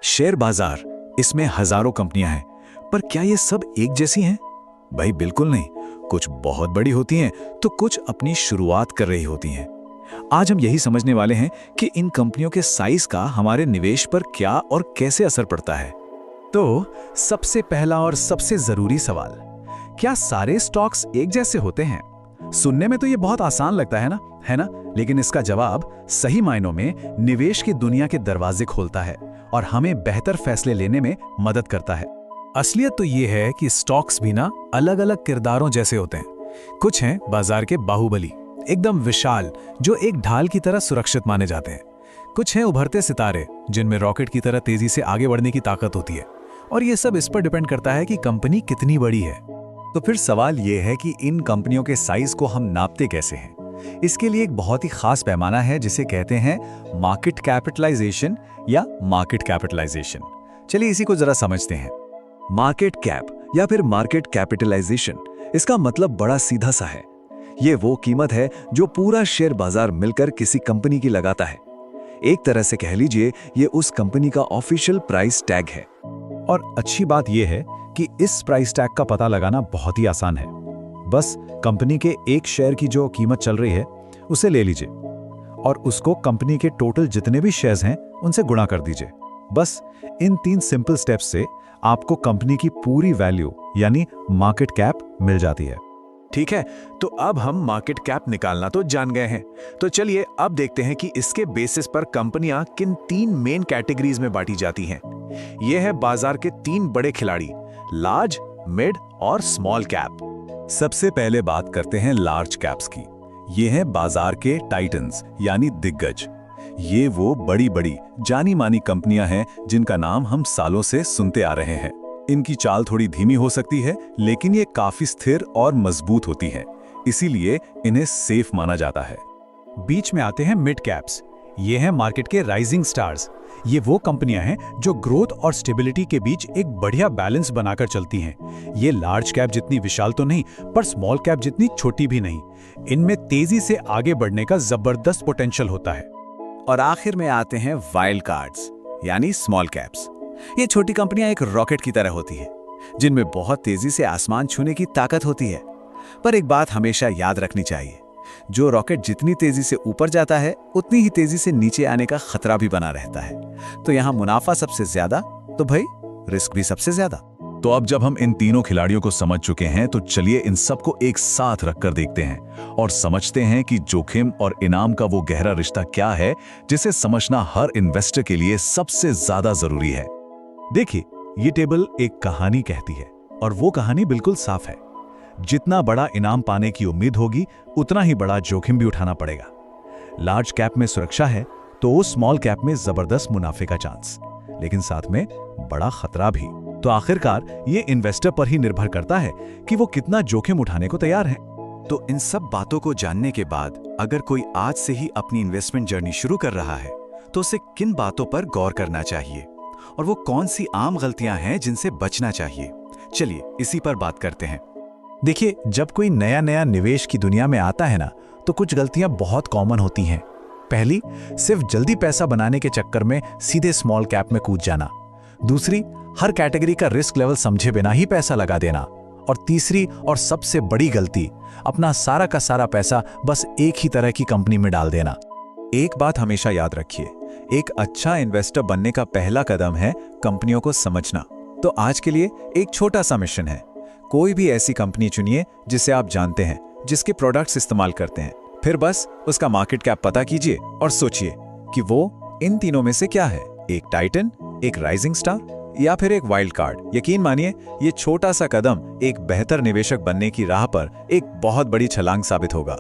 Share बाजार, इसमें हजारों कंपनियां हैं, पर क्या ये सब एक जैसी हैं? भाई बिल्कुल नहीं। कुछ बहुत बड़ी होती हैं तो कुछ अपनी शुरुआत कर रही होती हैं। आज हम यही समझने वाले हैं कि इन कंपनियों के साइज का हमारे निवेश पर क्या और कैसे असर पड़ता है। तो सबसे पहला और सबसे जरूरी सवाल, क्या सारे स्टॉक्स एक जैसे होते हैं? सुनने में तो ये बहुत आसान लगता है ना? लेकिन इसका जवाब सही मायनों में निवेश की दुनिया के दरवाजे खोलता है और हमें बेहतर फैसले लेने में मदद करता है। असलियत तो ये है कि स्टॉक्स भी ना अलग अलग किरदारों जैसे होते हैं। कुछ हैं बाजार के बाहुबली, एकदम विशाल, जो एक ढाल की तरह सुरक्षित माने जाते हैं। कुछ हैं उभरते सितारे, जिनमें रॉकेट की तरह तेजी से आगे बढ़ने की ताकत होती है। और ये सब इस पर डिपेंड करता है कि कंपनी कितनी बड़ी है। तो फिर सवाल ये है कि इन कंपनियों के साइज को हम नापते कैसे हैं? इसके लिए एक बहुत ही खास पैमाना है जिसे कहते हैं मार्केट कैपिटलाइजेशन या मार्केट कैपिटलाइजेशन। चलिए इसी को जरा समझते हैं। मार्केट कैप या फिर मार्केट कैपिटलाइजेशन, इसका मतलब बड़ा सीधा सा है। ये वो कीमत है जो पूरा शेयर बाजार मिलकर किसी कंपनी की लगाता है। एक तरह से कह लीजिए ये उस कंपनी का ऑफिशियल प्राइस टैग है। और अच्छी बात यह है कि इस प्राइस टैग का पता लगाना बहुत ही आसान है। बस कंपनी के एक शेयर की जो कीमत चल रही है उसे ले लीजिए और उसको कंपनी के टोटल जितने भी शेयर्स हैं उनसे गुणा कर दीजिए। बस इन 3 सिंपल स्टेप्स से आपको कंपनी की पूरी वैल्यू यानी मार्केट कैप मिल जाती है। ठीक है, तो अब हम मार्केट कैप निकालना तो जान गए हैं। तो चलिए अब देखते हैं कि इसके बेसिस पर कंपनियां किन 3 मेन कैटेगरीज में बांटी जाती हैं। यह है बाजार के 3 बड़े खिलाड़ी, लार्ज, मिड और स्मॉल कैप। सबसे पहले बात करते हैं लार्ज कैप्स की। ये हैं बाजार के टाइटन्स यानी दिग्गज। ये वो बड़ी बड़ी जानी मानी कंपनियां हैं जिनका नाम हम सालों से सुनते आ रहे हैं। इनकी चाल थोड़ी धीमी हो सकती है, लेकिन ये काफी स्थिर और मजबूत होती हैं, इसीलिए इन्हें सेफ माना जाता है। बीच में आते हैं मिड कैप्स। ये हैं मार्केट के राइजिंग स्टार्स। ये वो कंपनियां हैं जो ग्रोथ और स्टेबिलिटी के बीच एक बढ़िया बैलेंस बनाकर चलती हैं। ये लार्ज कैप जितनी विशाल तो नहीं, पर स्मॉल कैप जितनी छोटी भी नहीं। इनमें तेजी से आगे बढ़ने का जबरदस्त पोटेंशियल होता है। और आखिर में आते हैं वाइल्ड कार्ड्स यानी स्मॉल कैप्स। ये छोटी कंपनियां एक रॉकेट की तरह होती है, जिनमें बहुत तेजी से आसमान छूने की ताकत होती है। पर एक बात हमेशा याद रखनी चाहिए, जो रॉकेट जितनी तेजी से ऊपर जाता है उतनी ही तेजी से नीचे आने का खतरा भी बना रहता है। तो यहाँ मुनाफा सबसे ज्यादा तो भाई रिस्क भी सबसे ज्यादा। तो अब जब हम इन तीनों खिलाड़ियों को समझ चुके हैं, तो चलिए इन सबको एक साथ रखकर देखते हैं और समझते हैं कि जोखिम और इनाम का वो गहरा रिश्ता क्या है, जिसे समझना हर इन्वेस्टर के लिए सबसे ज्यादा जरूरी है। देखिए, ये टेबल एक कहानी कहती है और वो कहानी बिल्कुल साफ है। जितना बड़ा इनाम पाने की उम्मीद होगी, उतना ही बड़ा जोखिम भी उठाना पड़ेगा। लार्ज कैप में सुरक्षा है तो स्मॉल कैप में जबरदस्त मुनाफे का चांस, लेकिन साथ में बड़ा खतरा भी। तो आखिरकार ये इन्वेस्टर पर ही निर्भर करता है कि वो कितना जोखिम उठाने को तैयार है। तो इन सब बातों को जानने के बाद अगर कोई आज से ही अपनी इन्वेस्टमेंट जर्नी शुरू कर रहा है, तो उसे किन बातों पर गौर करना चाहिए और वो कौन सी आम गलतियां हैं जिनसे बचना चाहिए, चलिए इसी पर बात करते हैं। देखिए, जब कोई नया निवेश की दुनिया में आता है ना, तो कुछ गलतियां बहुत कॉमन होती हैं। पहली, सिर्फ जल्दी पैसा बनाने के चक्कर में सीधे स्मॉल कैप में कूद जाना। दूसरी, हर कैटेगरी का रिस्क लेवल समझे बिना ही पैसा लगा देना। और तीसरी और सबसे बड़ी गलती, अपना सारा का सारा पैसा बस एक ही तरह की कंपनी में डाल देना। एक बात हमेशा याद रखिए, एक अच्छा इन्वेस्टर बनने का पहला कदम है कंपनियों को समझना। तो आज के लिए एक छोटा सा मिशन है, कोई भी ऐसी कंपनी चुनिए जिसे आप जानते हैं, जिसके प्रोडक्ट्स इस्तेमाल करते हैं। फिर बस उसका मार्केट कैप पता कीजिए और सोचिए कि वो इन तीनों में से क्या है, एक टाइटन, एक राइजिंग स्टार या फिर एक वाइल्ड कार्ड। यकीन मानिए, ये छोटा सा कदम एक बेहतर निवेशक बनने की राह पर एक बहुत बड़ी छलांग साबित होगा।